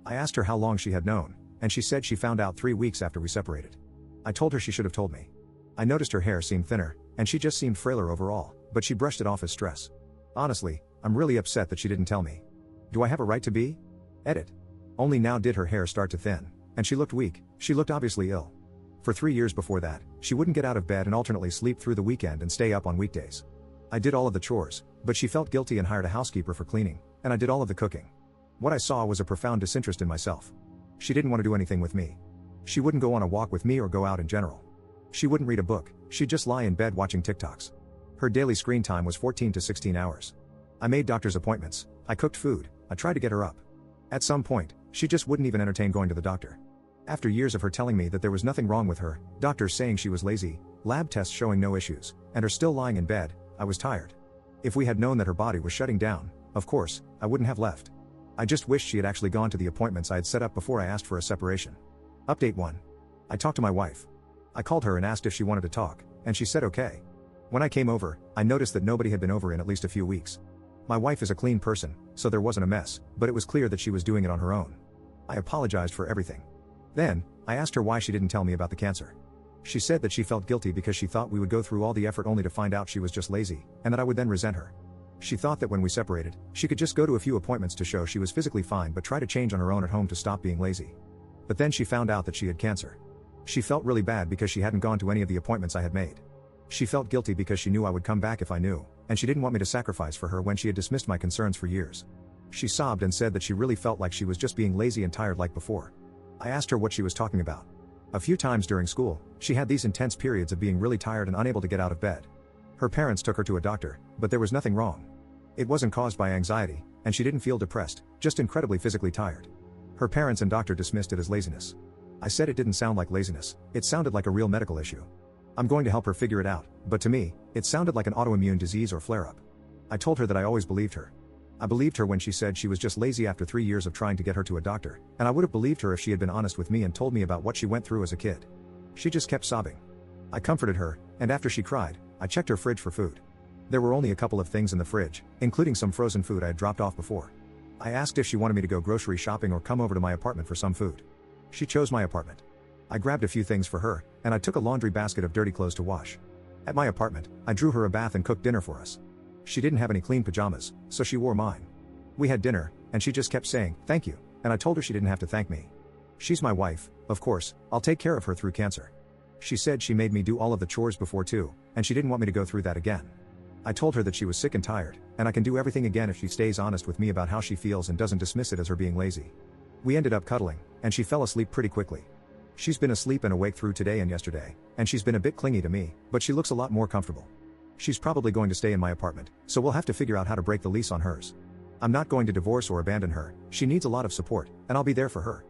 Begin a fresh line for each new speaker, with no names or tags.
I asked her how long she had known, and she said she found out 3 weeks after we separated. I told her she should have told me. I noticed her hair seemed thinner, and she just seemed frailer overall, but she brushed it off as stress. Honestly, I'm really upset that she didn't tell me. Do I have a right to be? Edit. Only now did her hair start to thin, and she looked weak. She looked obviously ill. For 3 years before that, she wouldn't get out of bed and alternately sleep through the weekend and stay up on weekdays. I did all of the chores, but she felt guilty and hired a housekeeper for cleaning, and I did all of the cooking. What I saw was a profound disinterest in myself. She didn't want to do anything with me. She wouldn't go on a walk with me or go out in general. She wouldn't read a book, she'd just lie in bed watching TikToks. Her daily screen time was 14 to 16 hours. I made doctor's appointments, I cooked food, I tried to get her up. At some point, she just wouldn't even entertain going to the doctor. After years of her telling me that there was nothing wrong with her, doctors saying she was lazy, lab tests showing no issues, and her still lying in bed, I was tired. If we had known that her body was shutting down, of course, I wouldn't have left. I just wished she had actually gone to the appointments I had set up before I asked for a separation. Update 1. I talked to my wife. I called her and asked if she wanted to talk, and she said okay. When I came over, I noticed that nobody had been over in at least a few weeks. My wife is a clean person, so there wasn't a mess, but it was clear that she was doing it on her own. I apologized for everything. Then, I asked her why she didn't tell me about the cancer. She said that she felt guilty because she thought we would go through all the effort only to find out she was just lazy, and that I would then resent her. She thought that when we separated, she could just go to a few appointments to show she was physically fine but try to change on her own at home to stop being lazy. But then she found out that she had cancer. She felt really bad because she hadn't gone to any of the appointments I had made. She felt guilty because she knew I would come back if I knew, and she didn't want me to sacrifice for her when she had dismissed my concerns for years. She sobbed and said that she really felt like she was just being lazy and tired like before. I asked her what she was talking about. A few times during school, she had these intense periods of being really tired and unable to get out of bed. Her parents took her to a doctor, but there was nothing wrong. It wasn't caused by anxiety, and she didn't feel depressed, just incredibly physically tired. Her parents and doctor dismissed it as laziness. I said it didn't sound like laziness, it sounded like a real medical issue. I'm going to help her figure it out, but to me, it sounded like an autoimmune disease or flare-up. I told her that I always believed her. I believed her when she said she was just lazy after 3 years of trying to get her to a doctor, and I would have believed her if she had been honest with me and told me about what she went through as a kid. She just kept sobbing. I comforted her, and after she cried, I checked her fridge for food. There were only a couple of things in the fridge, including some frozen food I had dropped off before. I asked if she wanted me to go grocery shopping or come over to my apartment for some food. She chose my apartment. I grabbed a few things for her, and I took a laundry basket of dirty clothes to wash. At my apartment, I drew her a bath and cooked dinner for us. She didn't have any clean pajamas, so she wore mine. We had dinner, and she just kept saying, "Thank you," and I told her she didn't have to thank me. She's my wife, of course, I'll take care of her through cancer. She said she made me do all of the chores before too, and she didn't want me to go through that again. I told her that she was sick and tired, and I can do everything again if she stays honest with me about how she feels and doesn't dismiss it as her being lazy. We ended up cuddling, and she fell asleep pretty quickly. She's been asleep and awake through today and yesterday, and she's been a bit clingy to me, but she looks a lot more comfortable. She's probably going to stay in my apartment, so we'll have to figure out how to break the lease on hers. I'm not going to divorce or abandon her, she needs a lot of support, and I'll be there for her.